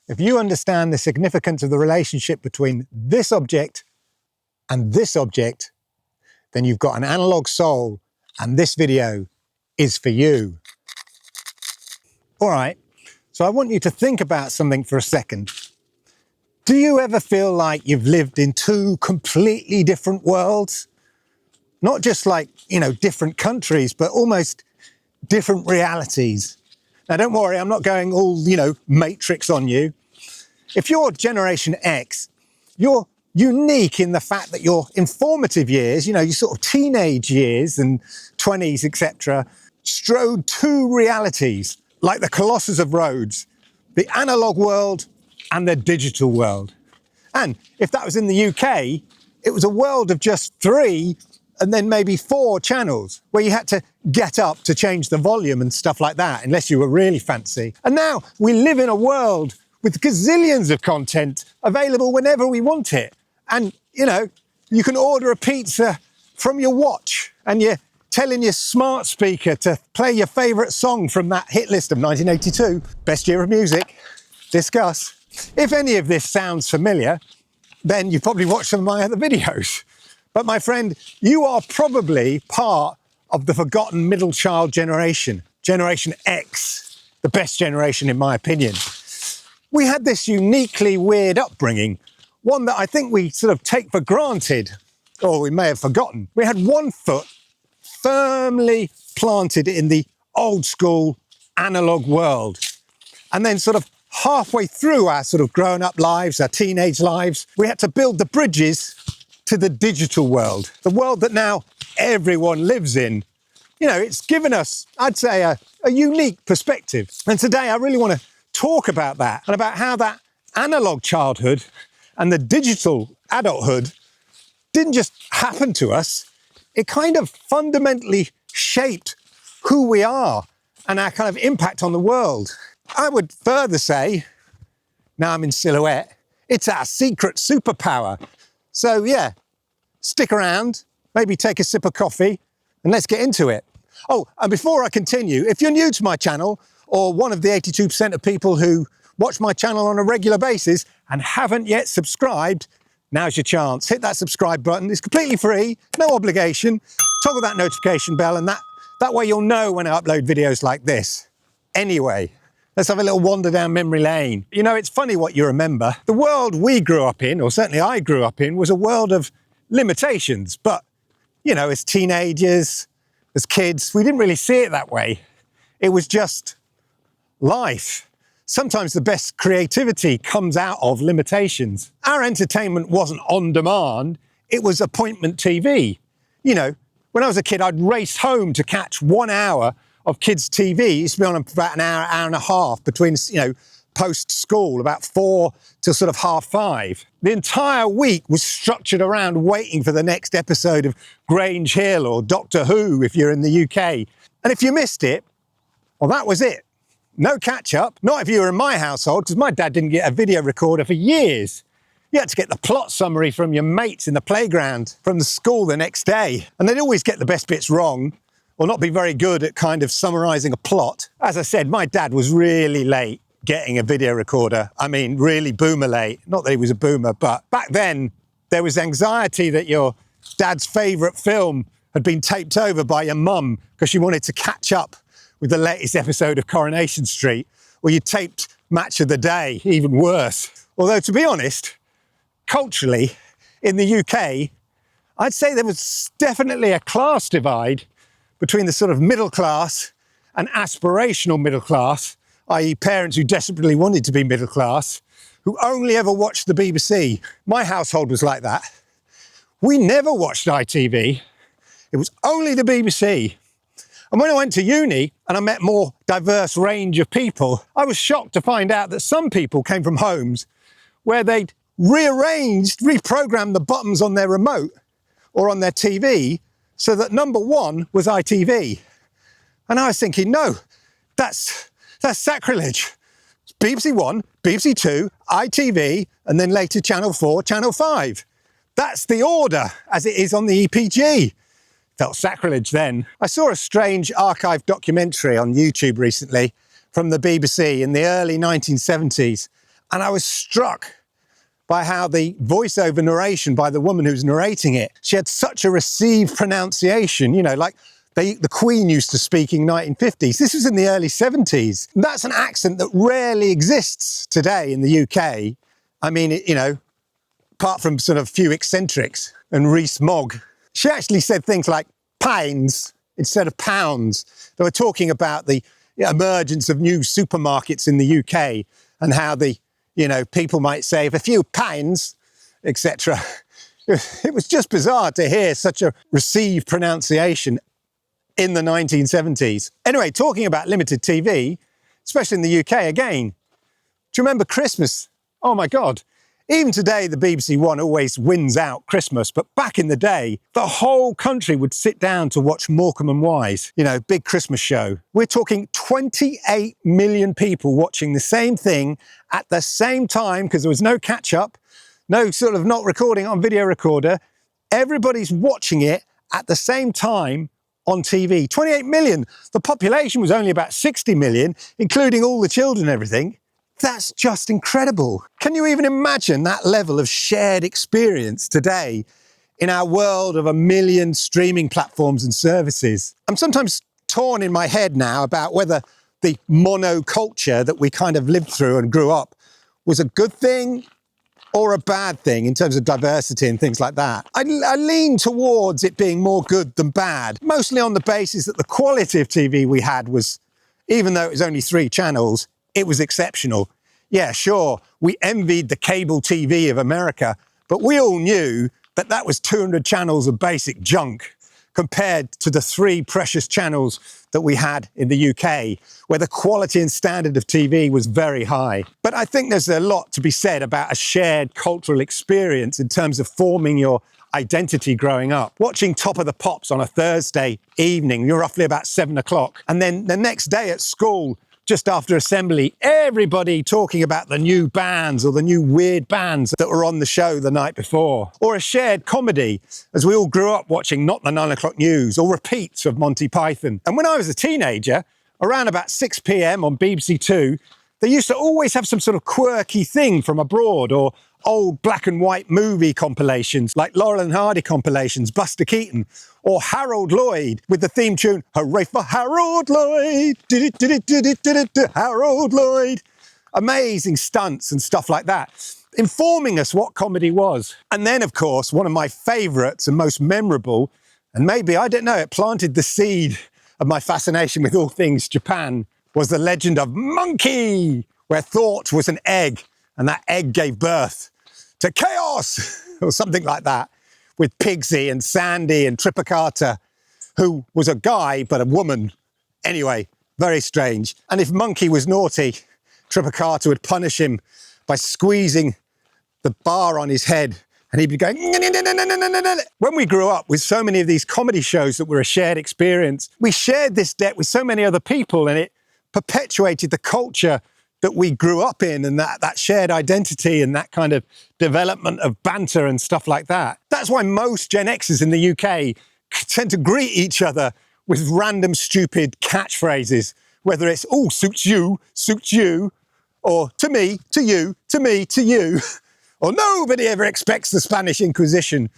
If you understand the significance of the relationship between this object and this object, then you've got an analog soul, and this video is for you. All right, so I want you to think about something for a second. Do you ever feel like you've lived in two completely different worlds? Not just like, different countries, but almost different realities. Now, don't worry, I'm not going all, Matrix on you. If you're Generation X, you're unique in the fact that your informative years, your sort of teenage years and 20s, etc., strode two realities, like the Colossus of Rhodes, the analog world and the digital world. And if that was in the UK, it was a world of just 3 and then maybe 4 channels where you had to get up to change the volume and stuff like that, unless you were really fancy. And now we live in a world with gazillions of content available whenever we want it. And, you can order a pizza from your watch and you're telling your smart speaker to play your favourite song from that hit list of 1982, best year of music, discuss. If any of this sounds familiar, then you've probably watched some of my other videos. But my friend, you are probably part of the forgotten middle child generation, Generation X, the best generation in my opinion. We had this uniquely weird upbringing, one that I think we sort of take for granted, or we may have forgotten. We had one foot firmly planted in the old school analog world. And then sort of halfway through our sort of grown up lives, our teenage lives, we had to build the bridges to the digital world, the world that now everyone lives in. It's given us, I'd say, a unique perspective. And today I really want to talk about that and about how that analog childhood and the digital adulthood didn't just happen to us. It kind of fundamentally shaped who we are and our kind of impact on the world. I would further say, now I'm in silhouette, it's our secret superpower. So yeah, stick around, maybe take a sip of coffee, and let's get into it. Oh, and before I continue, if you're new to my channel, or one of the 82% of people who watch my channel on a regular basis and haven't yet subscribed, now's your chance. Hit that subscribe button. It's completely free, no obligation. Toggle that notification bell, and that way you'll know when I upload videos like this. Anyway, let's have a little wander down memory lane. It's funny what you remember. The world we grew up in, or certainly I grew up in, was a world of limitations. But, as teenagers, as kids, we didn't really see it that way. It was just life. Sometimes the best creativity comes out of limitations. Our entertainment wasn't on demand, it was appointment TV. When I was a kid, I'd race home to catch 1 hour of kids' TV. It used to be on for about an hour, hour and a half between, post-school, about 4 till sort of 5:30. The entire week was structured around waiting for the next episode of Grange Hill or Doctor Who if you're in the UK. And if you missed it, well, that was it. No catch-up, not if you were in my household, because my dad didn't get a video recorder for years. You had to get the plot summary from your mates in the playground, from the school the next day. And they'd always get the best bits wrong, or not be very good at kind of summarising a plot. As I said, my dad was really late getting a video recorder. I mean, really boomer late. Not that he was a boomer, but back then there was anxiety that your dad's favourite film had been taped over by your mum because she wanted to catch up with the latest episode of Coronation Street, or you taped Match of the Day, even worse. Although, to be honest, culturally, in the UK, I'd say there was definitely a class divide between the sort of middle class and aspirational middle class, i.e. parents who desperately wanted to be middle class, who only ever watched the BBC. My household was like that. We never watched ITV. It was only the BBC. And when I went to uni and I met a more diverse range of people, I was shocked to find out that some people came from homes where they'd reprogrammed the buttons on their remote or on their TV so that number 1 was ITV. And I was thinking, no, that's sacrilege. BBC 1, BBC 2, ITV, and then later Channel 4, Channel 5. That's the order as it is on the EPG. Felt sacrilege then. I saw a strange archived documentary on YouTube recently from the BBC in the early 1970s And I was struck by how the voiceover narration by the woman who's narrating it, she had such a received pronunciation, you know, like the Queen used to speak in 1950s. This was in the early 70s. That's an accent that rarely exists today in the UK. I mean, you know, apart from sort of a few eccentrics and Rees-Mogg. She actually said things like pints instead of pounds. They were talking about the emergence of new supermarkets in the UK and how the, you know, people might save a few pints, etc. It was just bizarre to hear such a received pronunciation in the 1970s. Anyway, talking about limited TV, especially in the UK again, do you remember Christmas? Oh my God. Even today, the BBC One always wins out Christmas, but back in the day, the whole country would sit down to watch Morecambe and Wise, you know, big Christmas show. We're talking 28 million people watching the same thing at the same time, because there was no catch up, no sort of not recording on video recorder. Everybody's watching it at the same time on TV. 28 million. The population was only about 60 million, including all the children and everything. That's just incredible. Can you even imagine that level of shared experience today in our world of a million streaming platforms and services? I'm sometimes torn in my head now about whether the monoculture that we kind of lived through and grew up was a good thing or a bad thing in terms of diversity and things like that. I lean towards it being more good than bad, mostly on the basis that the quality of TV we had was, even though it was only 3 channels, it was exceptional. Yeah, sure, we envied the cable TV of America, but we all knew that that was 200 channels of basic junk compared to the 3 precious channels that we had in the UK, where the quality and standard of TV was very high. But I think there's a lot to be said about a shared cultural experience in terms of forming your identity growing up. Watching Top of the Pops on a Thursday evening, you're roughly about 7 o'clock, and then the next day at school, just after assembly, everybody talking about the new bands or the new weird bands that were on the show the night before. Or a shared comedy, as we all grew up watching Not the 9 O'Clock News or repeats of Monty Python. And when I was a teenager, around about 6 p.m. on BBC Two, they used to always have some sort of quirky thing from abroad, or old black and white movie compilations like Laurel and Hardy compilations, Buster Keaton, or Harold Lloyd with the theme tune, Hooray for Harold Lloyd, Harold Lloyd. Amazing stunts and stuff like that, informing us what comedy was. And then, of course, one of my favourites and most memorable, and maybe, I don't know, it planted the seed of my fascination with all things Japan, was the legend of Monkey, where thought was an egg, and that egg gave birth to chaos, or something like that, with Pigsy and Sandy and Triplicata, who was a guy but a woman. Anyway, very strange. And if Monkey was naughty, Triplicata would punish him by squeezing the bar on his head, and he'd be going... When we grew up with so many of these comedy shows that were a shared experience, we shared this debt with so many other people, and it perpetuated the culture that we grew up in, and that shared identity and that kind of development of banter and stuff like that. That's why most Gen Xers in the UK tend to greet each other with random stupid catchphrases, whether it's, oh, suits you, or to me, to you, to me, to you, or nobody ever expects the Spanish Inquisition.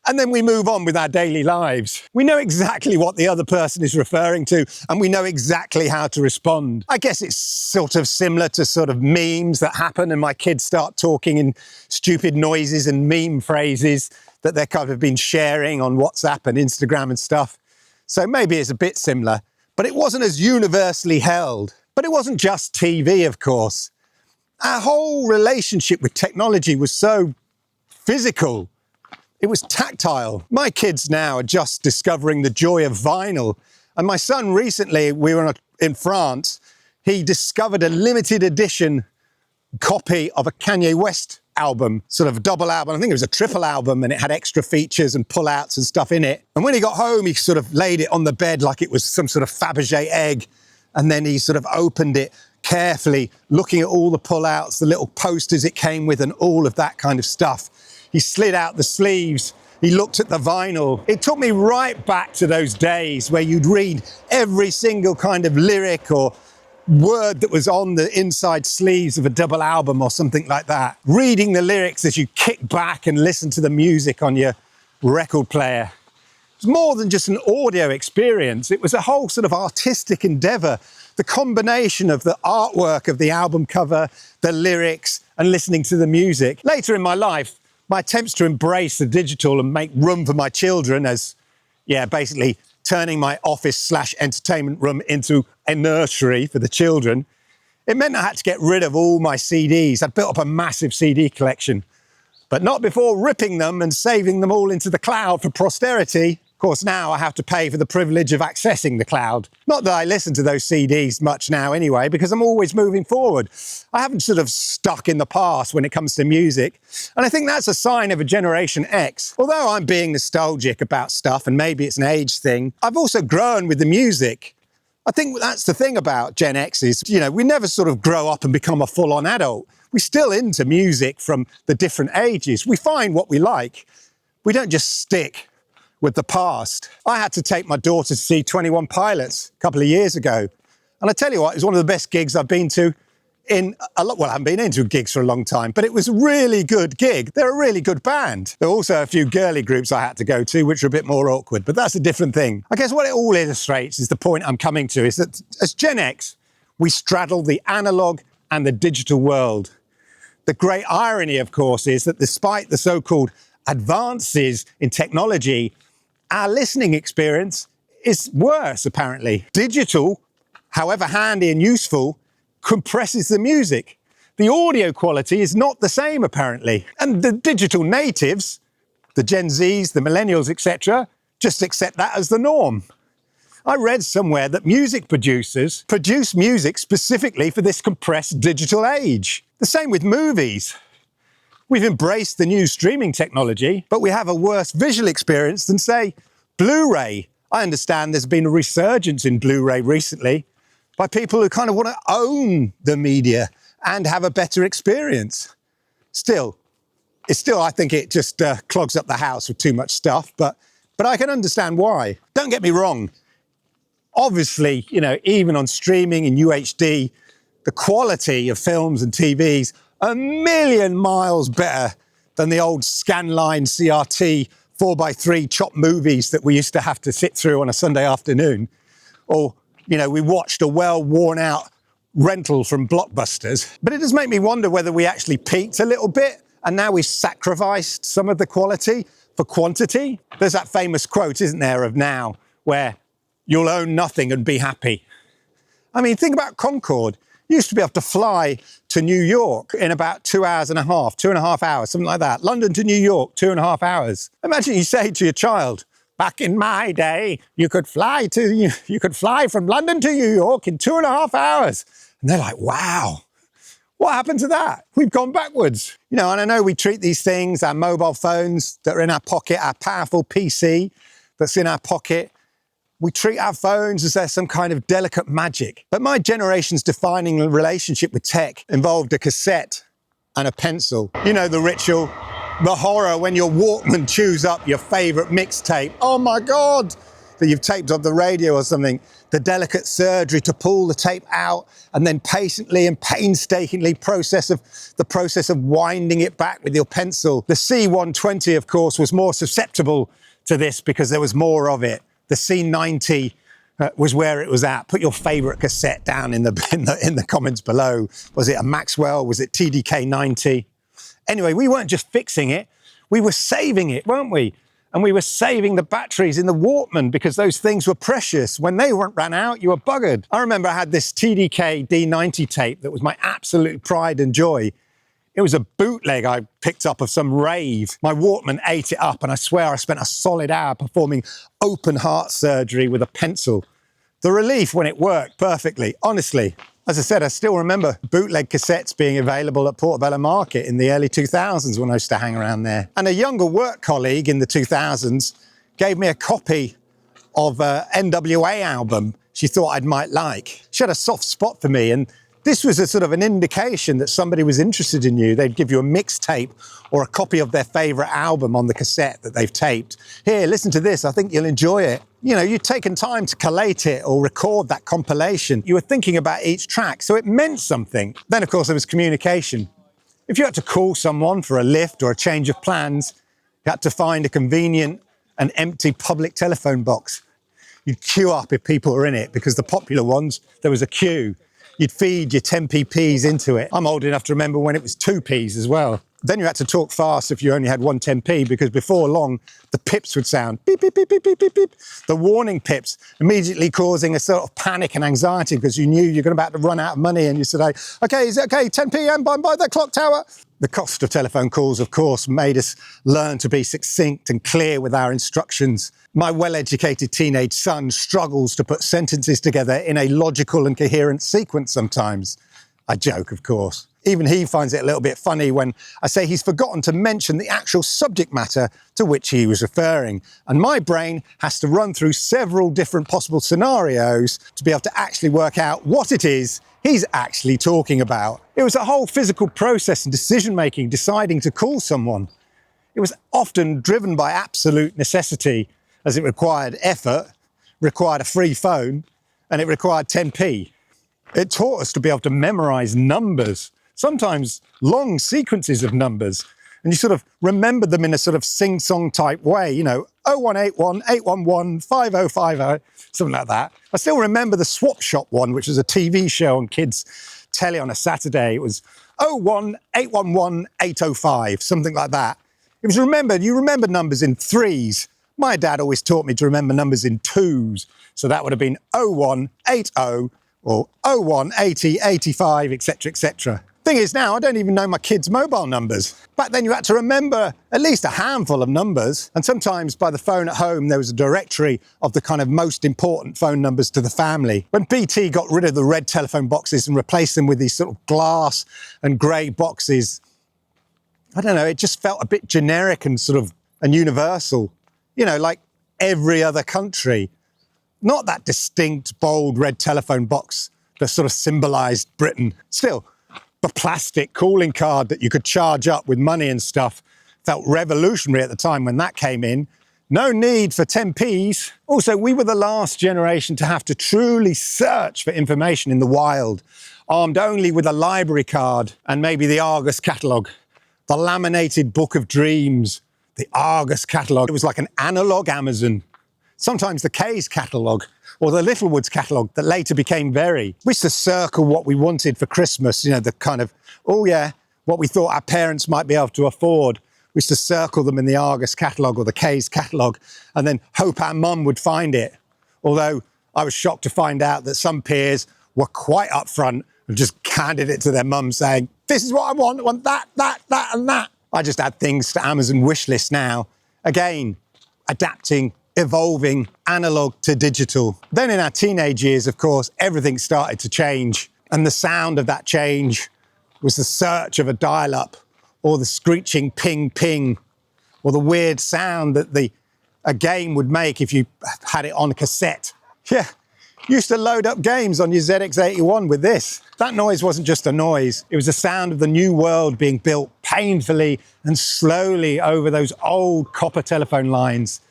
And then we move on with our daily lives. We know exactly what the other person is referring to, and we know exactly how to respond. I guess it's sort of similar to sort of memes that happen, and my kids start talking in stupid noises and meme phrases that they're kind of been sharing on WhatsApp and Instagram and stuff. So maybe it's a bit similar, but it wasn't as universally held. But it wasn't just TV, of course. Our whole relationship with technology was so physical. It was tactile. My kids now are just discovering the joy of vinyl. And my son recently, we were in France, he discovered a limited edition copy of a Kanye West album, sort of double album. I think it was a triple album, and it had extra features and pullouts and stuff in it. And when he got home, he sort of laid it on the bed like it was some sort of Fabergé egg. And then he sort of opened it carefully, looking at all the pullouts, the little posters it came with, and all of that kind of stuff. He slid out the sleeves, he looked at the vinyl. It took me right back to those days where you'd read every single kind of lyric or word that was on the inside sleeves of a double album or something like that. Reading the lyrics as you kick back and listen to the music on your record player. It was more than just an audio experience. It was a whole sort of artistic endeavor. The combination of the artwork of the album cover, the lyrics, and listening to the music. Later in my life, my attempts to embrace the digital and make room for my children as, basically turning my office/entertainment room into a nursery for the children, it meant I had to get rid of all my CDs. I'd built up a massive CD collection, but not before ripping them and saving them all into the cloud for posterity. Of course, now I have to pay for the privilege of accessing the cloud. Not that I listen to those CDs much now anyway, because I'm always moving forward. I haven't sort of stuck in the past when it comes to music. And I think that's a sign of a Generation X. Although I'm being nostalgic about stuff, and maybe it's an age thing, I've also grown with the music. I think that's the thing about Gen X is, we never sort of grow up and become a full-on adult. We're still into music from the different ages. We find what we like. We don't just stick with the past. I had to take my daughter to see 21 Pilots a couple of years ago. And I tell you what, it was one of the best gigs I've been to in a lot. Well, I haven't been into gigs for a long time, but it was a really good gig. They're a really good band. There were also a few girly groups I had to go to, which were a bit more awkward, but that's a different thing. I guess what it all illustrates is the point I'm coming to is that as Gen X, we straddle the analog and the digital world. The great irony, of course, is that despite the so-called advances in technology, our listening experience is worse, apparently. Digital, however handy and useful, compresses the music. The audio quality is not the same, apparently. And the digital natives, the Gen Zs, the millennials, etc., just accept that as the norm. I read somewhere that music producers produce music specifically for this compressed digital age. The same with movies. We've embraced the new streaming technology, but we have a worse visual experience than, say, Blu-ray. I understand there's been a resurgence in Blu-ray recently by people who kind of want to own the media and have a better experience. Still, I think it just clogs up the house with too much stuff, but I can understand why. Don't get me wrong. Obviously, even on streaming in UHD, the quality of films and TVs a million miles better than the old Scanline CRT 4x3 chop movies that we used to have to sit through on a Sunday afternoon. Or, we watched a well worn out rental from Blockbusters. But it does make me wonder whether we actually peaked a little bit and now we've sacrificed some of the quality for quantity. There's that famous quote, isn't there, of now, where you'll own nothing and be happy. I mean, think about Concorde. You used to be able to fly to New York in about 2.5 hours, something like that. London to New York, 2.5 hours. Imagine you say to your child, back in my day, you could fly from London to New York in 2.5 hours. And they're like, wow, what happened to that? We've gone backwards. And I know we treat these things, our mobile phones that are in our pocket, our powerful PC that's in our pocket, we treat our phones as they're some kind of delicate magic. But my generation's defining relationship with tech involved a cassette and a pencil. You know the ritual, the horror when your Walkman chews up your favorite mixtape. Oh my God, that you've taped on the radio or something. The delicate surgery to pull the tape out and then patiently and painstakingly the process of winding it back with your pencil. The C120, of course, was more susceptible to this because there was more of it. The C90 was where it was at. Put your favorite cassette down in the comments below. Was it a Maxwell? Was it TDK 90? Anyway, we weren't just fixing it. We were saving it, weren't we? And we were saving the batteries in the Walkman because those things were precious. When they ran out, you were buggered. I remember I had this TDK D90 tape that was my absolute pride and joy. It was a bootleg I picked up of some rave. My Walkman ate it up, and I swear I spent a solid hour performing open heart surgery with a pencil. The relief when it worked perfectly, honestly. As I said, I still remember bootleg cassettes being available at Portobello Market in the early 2000s when I used to hang around there. And a younger work colleague in the 2000s gave me a copy of an NWA album she thought I might like. She had a soft spot for me, and this was a sort of an indication that somebody was interested in you. They'd give you a mixtape or a copy of their favourite album on the cassette that they've taped. Here, listen to this. I think you'll enjoy it. You know, you'd taken time to collate it or record that compilation. You were thinking about each track, so it meant something. Then, of course, there was communication. If you had to call someone for a lift or a change of plans, you had to find a convenient and empty public telephone box. You'd queue up if people were in it, because the popular ones, there was a queue. You'd feed your 10pp's into it. I'm old enough to remember when it was 2p's as well. Then you had to talk fast if you only had one 10p, because before long, the pips would sound beep, beep, beep, beep, beep, beep, beep. The warning pips, immediately causing a sort of panic and anxiety because you knew you're about to run out of money, and you said, okay, is it okay, 10 p.m, by the clock tower? The cost of telephone calls, of course, made us learn to be succinct and clear with our instructions. My well-educated teenage son struggles to put sentences together in a logical and coherent sequence sometimes. I joke, of course. Even he finds it a little bit funny when I say he's forgotten to mention the actual subject matter to which he was referring. And my brain has to run through several different possible scenarios to be able to actually work out what it is he's actually talking about. It was a whole physical process and decision-making deciding to call someone. It was often driven by absolute necessity, as it required effort, required a free phone, and it required 10p. It taught us to be able to memorize numbers, sometimes long sequences of numbers, and you sort of remember them in a sort of sing-song type way, you know, 0181 811 5050, something like that. I still remember the Swap Shop one, which was a TV show on kids' telly on a Saturday. It was 01 811 805, something like that. It was remembered, you remember numbers in threes. My dad always taught me to remember numbers in twos, so that would have been 0180 or 0180 85, etc., etc. Thing is, now I don't even know my kids' mobile numbers. Back then you had to remember at least a handful of numbers, and sometimes by the phone at home there was a directory of the kind of most important phone numbers to the family. When BT got rid of the red telephone boxes and replaced them with these sort of glass and grey boxes, I don't know, it just felt a bit generic and sort of and universal, you know, like every other country. Not that distinct, bold red telephone box that sort of symbolised Britain. Still, the plastic calling card that you could charge up with money and stuff felt revolutionary at the time when that came in. No need for 10p's. Also, we were the last generation to have to truly search for information in the wild, armed only with a library card and maybe the Argus catalogue. The laminated book of dreams, the Argus catalogue. It was like an analogue Amazon. Sometimes the K's catalogue or the Littlewoods catalogue that later became Very. We used to circle what we wanted for Christmas, you know, the kind of, oh yeah, what we thought our parents might be able to afford. We used to circle them in the Argus catalogue or the K's catalogue and then hope our mum would find it. Although I was shocked to find out that some peers were quite upfront and just handed it to their mum saying, this is what I want that, and that. I just add things to Amazon wishlist now. Again, adapting, evolving, analog to digital. Then in our teenage years, of course, everything started to change. And the sound of that change was the search of a dial-up or the screeching ping ping or the weird sound that a game would make if you had it on a cassette. Yeah, used to load up games on your ZX81 with this. That noise wasn't just a noise. It was the sound of the new world being built painfully and slowly over those old copper telephone lines.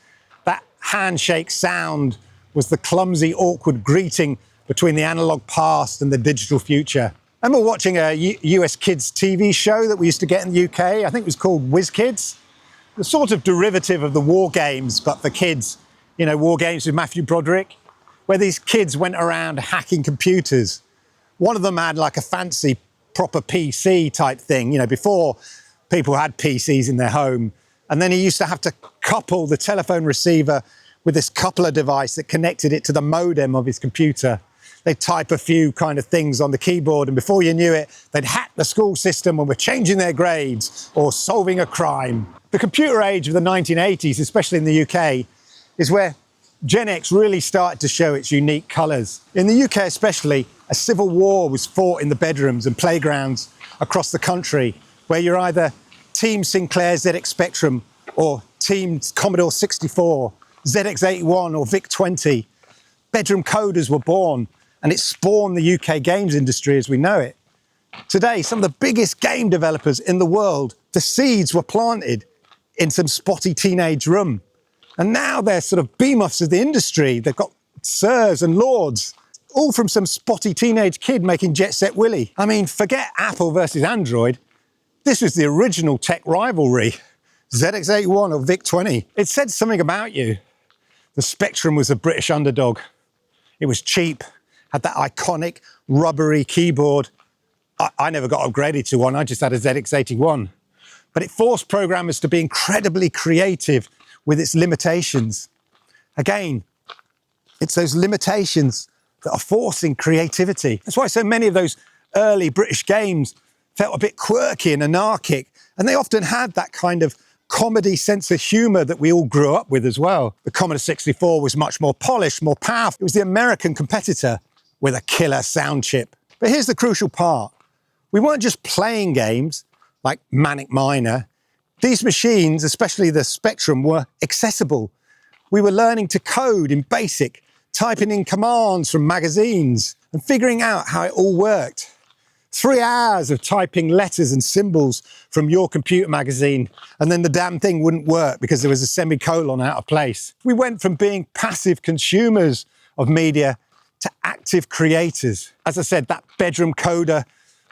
That handshake sound was the clumsy, awkward greeting between the analog past and the digital future. I remember watching a US kids TV show that we used to get in the UK. I think it was called Whiz Kids. The sort of derivative of the War Games, but for kids. You know, War Games with Matthew Broderick, where these kids went around hacking computers. One of them had like a fancy proper PC type thing, you know, before people had PCs in their home. And then he used to have to couple the telephone receiver with this coupler device that connected it to the modem of his computer. They'd type a few kind of things on the keyboard, and before you knew it, they'd hack the school system and were changing their grades or solving a crime. The computer age of the 1980s, especially in the UK, is where Gen X really started to show its unique colours. In the UK especially, a civil war was fought in the bedrooms and playgrounds across the country, where you're either Team Sinclair ZX Spectrum or Team Commodore 64, ZX81 or VIC-20. Bedroom coders were born, and it spawned the UK games industry as we know it. Today, some of the biggest game developers in the world, the seeds were planted in some spotty teenage room. And now they're sort of beam-offs of the industry. They've got sirs and lords, all from some spotty teenage kid making Jet Set Willy. I mean, forget Apple versus Android. This was the original tech rivalry. ZX81 or VIC-20. It said something about you. The Spectrum was a British underdog. It was cheap, had that iconic rubbery keyboard. I never got upgraded to one, I just had a ZX81. But it forced programmers to be incredibly creative with its limitations. Again, it's those limitations that are forcing creativity. That's why so many of those early British games felt a bit quirky and anarchic, and they often had that kind of comedy sense of humour that we all grew up with as well. The Commodore 64 was much more polished, more powerful. It was the American competitor with a killer sound chip. But here's the crucial part. We weren't just playing games like Manic Miner. These machines, especially the Spectrum, were accessible. We were learning to code in BASIC, typing in commands from magazines and figuring out how it all worked. 3 hours of typing letters and symbols from your computer magazine, and then the damn thing wouldn't work because there was a semicolon out of place. We went from being passive consumers of media to active creators. As I said, that bedroom coder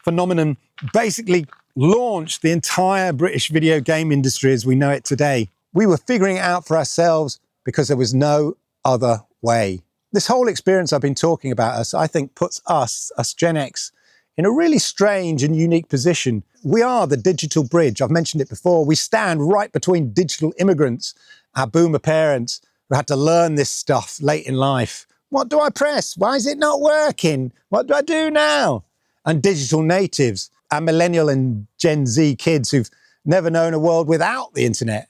phenomenon basically launched the entire British video game industry as we know it today. We were figuring it out for ourselves because there was no other way. This whole experience I've been talking about, I think, puts us Gen X, in a really strange and unique position. We are the digital bridge. I've mentioned it before. We stand right between digital immigrants, our boomer parents, who had to learn this stuff late in life. What do I press? Why is it not working? What do I do now? And digital natives, our millennial and Gen Z kids who've never known a world without the internet.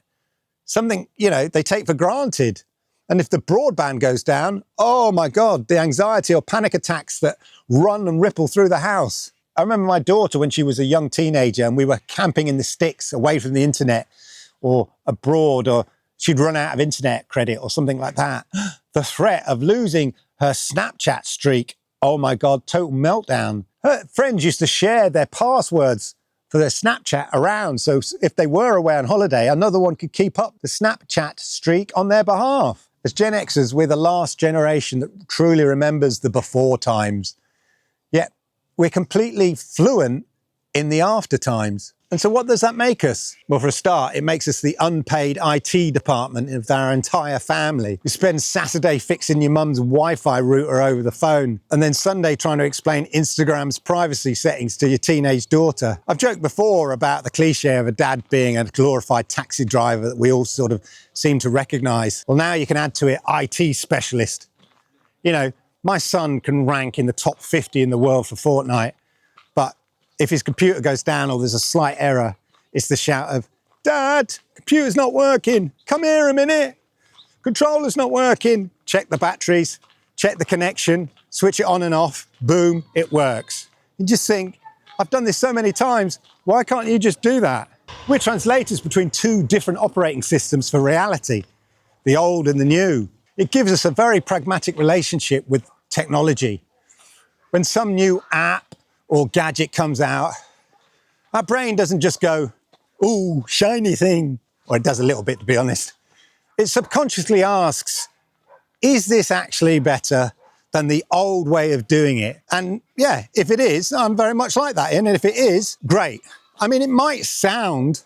Something, they take for granted. And if the broadband goes down, oh my God, the anxiety or panic attacks that run and ripple through the house. I remember my daughter when she was a young teenager and we were camping in the sticks away from the internet or abroad, or she'd run out of internet credit or something like that. The threat of losing her Snapchat streak, oh my God, total meltdown. Her friends used to share their passwords for their Snapchat around, so if they were away on holiday, another one could keep up the Snapchat streak on their behalf. As Gen Xers, we're the last generation that truly remembers the before times. Yet we're completely fluent in the after times. And so what does that make us? Well, for a start, it makes us the unpaid IT department of our entire family. You spend Saturday fixing your mum's Wi-Fi router over the phone, and then Sunday trying to explain Instagram's privacy settings to your teenage daughter. I've joked before about the cliche of a dad being a glorified taxi driver that we all sort of seem to recognise. Well, now you can add to it IT specialist. My son can rank in the top 50 in the world for Fortnite, but if his computer goes down or there's a slight error, it's the shout of, "Dad, computer's not working. Come here a minute. Controller's not working." Check the batteries, check the connection, switch it on and off. Boom, it works. You just think, I've done this so many times. Why can't you just do that? We're translators between two different operating systems for reality, the old and the new. It gives us a very pragmatic relationship with technology. When some new app or gadget comes out, our brain doesn't just go, "Ooh, shiny thing," or it does a little bit, to be honest. It subconsciously asks, is this actually better than the old way of doing it? And yeah, if it is, I'm very much like that, and if it is, great. I mean, it might sound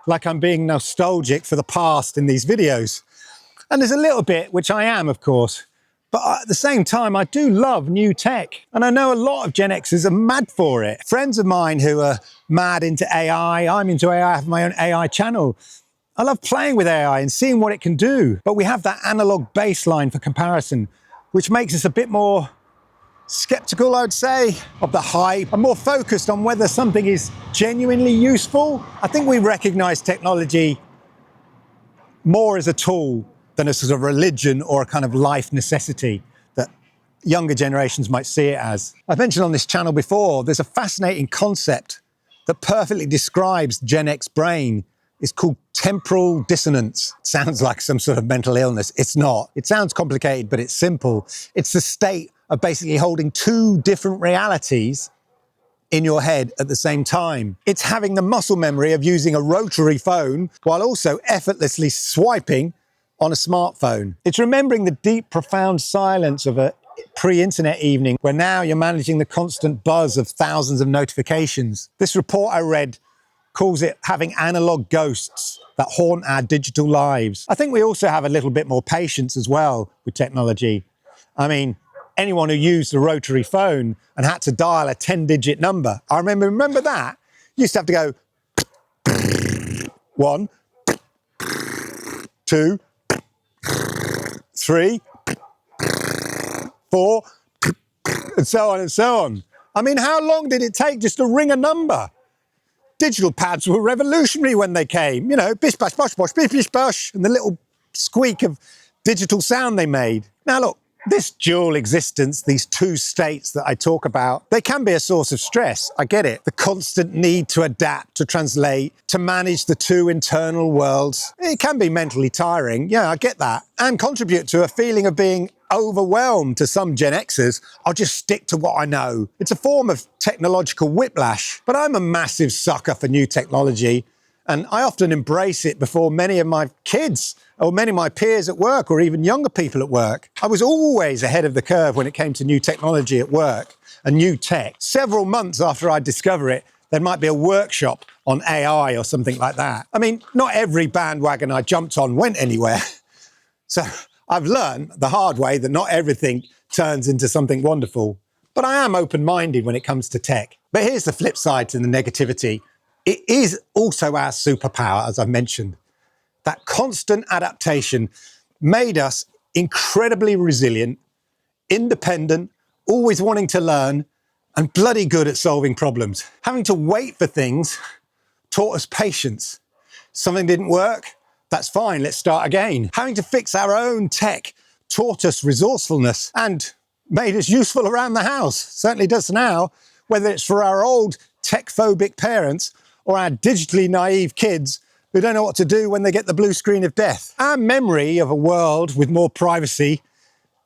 like I'm being nostalgic for the past in these videos, and there's a little bit, which I am, of course. But at the same time, I do love new tech. And I know a lot of Gen Xers are mad for it. Friends of mine who are mad into AI, I'm into AI, I have my own AI channel. I love playing with AI and seeing what it can do. But we have that analog baseline for comparison, which makes us a bit more skeptical, I would say, of the hype. I'm more focused on whether something is genuinely useful. I think we recognize technology more as a tool than a sort of religion or a kind of life necessity that younger generations might see it as. I've mentioned on this channel before, there's a fascinating concept that perfectly describes Gen X brain. It's called temporal dissonance. It sounds like some sort of mental illness. It's not. It sounds complicated, but it's simple. It's the state of basically holding two different realities in your head at the same time. It's having the muscle memory of using a rotary phone while also effortlessly swiping on a smartphone. It's remembering the deep, profound silence of a pre-internet evening where now you're managing the constant buzz of thousands of notifications. This report I read calls it having analog ghosts that haunt our digital lives. I think we also have a little bit more patience as well with technology. I mean, anyone who used a rotary phone and had to dial a 10-digit number, I remember that? You used to have to go 1, 2, 3, 4, and so on and so on. I mean, how long did it take just to ring a number? Digital pads were revolutionary when they came, you know, bish, bash, bosh, bosh, bish, bish, bosh, and the little squeak of digital sound they made. Now look, this dual existence, these two states that I talk about, they can be a source of stress. I get it. The constant need to adapt, to translate, to manage the two internal worlds. It can be mentally tiring. Yeah, I get that. And contribute to a feeling of being overwhelmed. To some Gen Xers, I'll just stick to what I know. It's a form of technological whiplash, but I'm a massive sucker for new technology. And I often embrace it before many of my kids or many of my peers at work or even younger people at work. I was always ahead of the curve when it came to new technology at work and new tech. Several months after I discover it, there might be a workshop on AI or something like that. I mean, not every bandwagon I jumped on went anywhere. So I've learned the hard way that not everything turns into something wonderful. But I am open-minded when it comes to tech. But here's the flip side to the negativity. It is also our superpower, as I've mentioned. That constant adaptation made us incredibly resilient, independent, always wanting to learn, and bloody good at solving problems. Having to wait for things taught us patience. Something didn't work, that's fine, let's start again. Having to fix our own tech taught us resourcefulness and made us useful around the house. Certainly does now, whether it's for our old tech-phobic parents or our digitally naive kids who don't know what to do when they get the blue screen of death. Our memory of a world with more privacy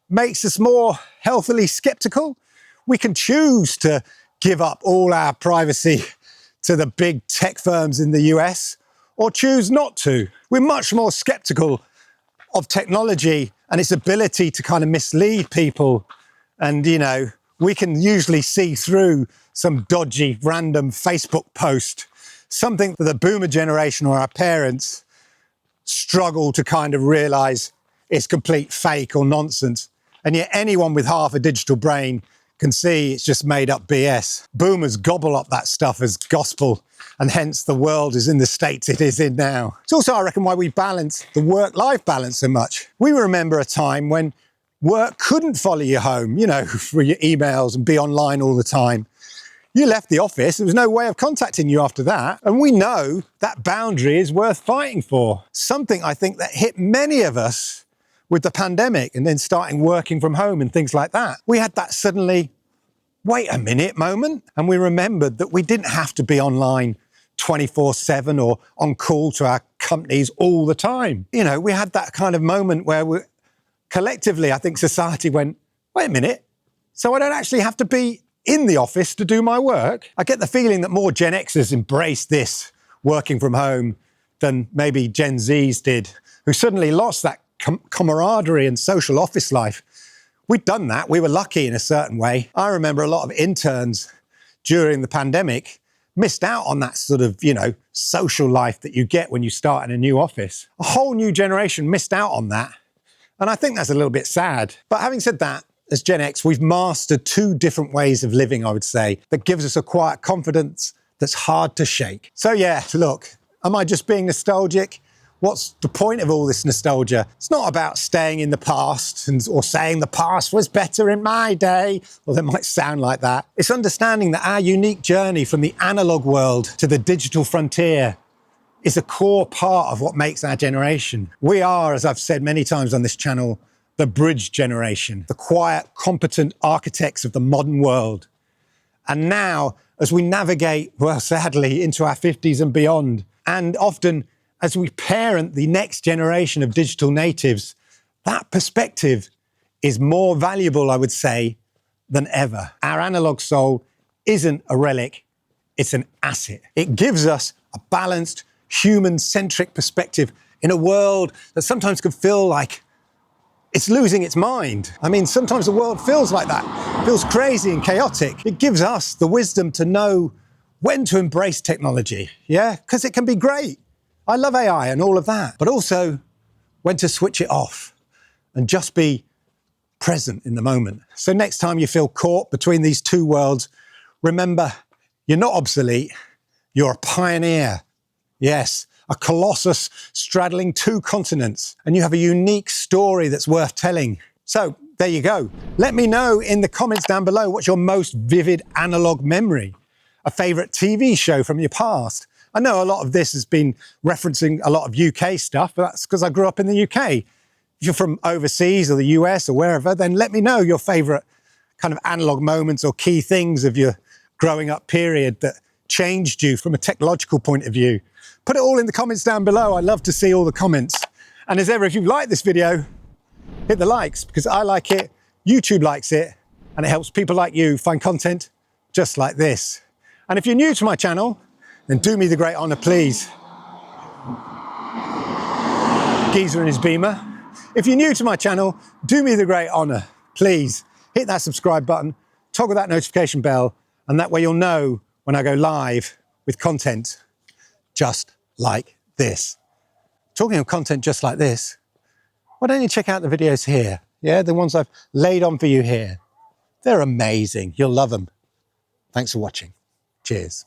makes us more healthily skeptical. We can choose to give up all our privacy to the big tech firms in the US or choose not to. We're much more skeptical of technology and its ability to kind of mislead people. And, you know, we can usually see through some dodgy random Facebook post, something that the boomer generation or our parents struggle to kind of realize is complete fake or nonsense. And yet anyone with half a digital brain can see it's just made up BS. Boomers gobble up that stuff as gospel, and hence the world is in the state it is in now. It's also, I reckon, why we balance the work-life balance so much. We remember a time when work couldn't follow you home, you know, for your emails and be online all the time. You left the office, there was no way of contacting you after that. And we know that boundary is worth fighting for. Something I think that hit many of us with the pandemic and then starting working from home and things like that. We had that suddenly, wait a minute moment. And we remembered that we didn't have to be online 24/7 or on call to our companies all the time. You know, we had that kind of moment where we collectively, I think society went, wait a minute, so I don't actually have to be in the office to do my work. I get the feeling that more Gen Xers embraced this working from home than maybe Gen Zs did, who suddenly lost that camaraderie and social office life. We'd done that. We were lucky in a certain way. I remember a lot of interns during the pandemic missed out on that sort of, you know, social life that you get when you start in a new office. A whole new generation missed out on that. And I think that's a little bit sad. But having said that, as Gen X, we've mastered two different ways of living, I would say, that gives us a quiet confidence that's hard to shake. So yeah, look, am I just being nostalgic? What's the point of all this nostalgia? It's not about staying in the past or saying the past was better in my day, or that might sound like that. It's understanding that our unique journey from the analog world to the digital frontier is a core part of what makes our generation. We are, as I've said many times on this channel, the bridge generation, the quiet, competent architects of the modern world. And now, as we navigate, well, sadly, into our 50s and beyond, and often as we parent the next generation of digital natives, that perspective is more valuable, I would say, than ever. Our analog soul isn't a relic, it's an asset. It gives us a balanced, human-centric perspective in a world that sometimes can feel like it's losing its mind. I mean, sometimes the world feels like that, feels crazy and chaotic. It gives us the wisdom to know when to embrace technology, yeah? Because it can be great. I love AI and all of that, but also when to switch it off and just be present in the moment. So next time you feel caught between these two worlds, remember, you're not obsolete, you're a pioneer. Yes, a colossus straddling two continents, and you have a unique story that's worth telling. So there you go. Let me know in the comments down below what's your most vivid analog memory, a favourite TV show from your past. I know a lot of this has been referencing a lot of UK stuff, but that's because I grew up in the UK. If you're from overseas or the US or wherever, then let me know your favourite kind of analog moments or key things of your growing up period that changed you from a technological point of view. Put it all in the comments down below. I love to see all the comments. And as ever, if you like this video, hit the likes because I like it, YouTube likes it, and it helps people like you find content just like this. And if you're new to my channel, then do me the great honour, please. Geezer and his beamer. If you're new to my channel, do me the great honour, please. Hit that subscribe button, toggle that notification bell, and that way you'll know when I go live with content just like this. Talking of content just like this, why don't you check out the videos here? Yeah, the ones I've laid on for you here. They're amazing. You'll love them. Thanks for watching. Cheers.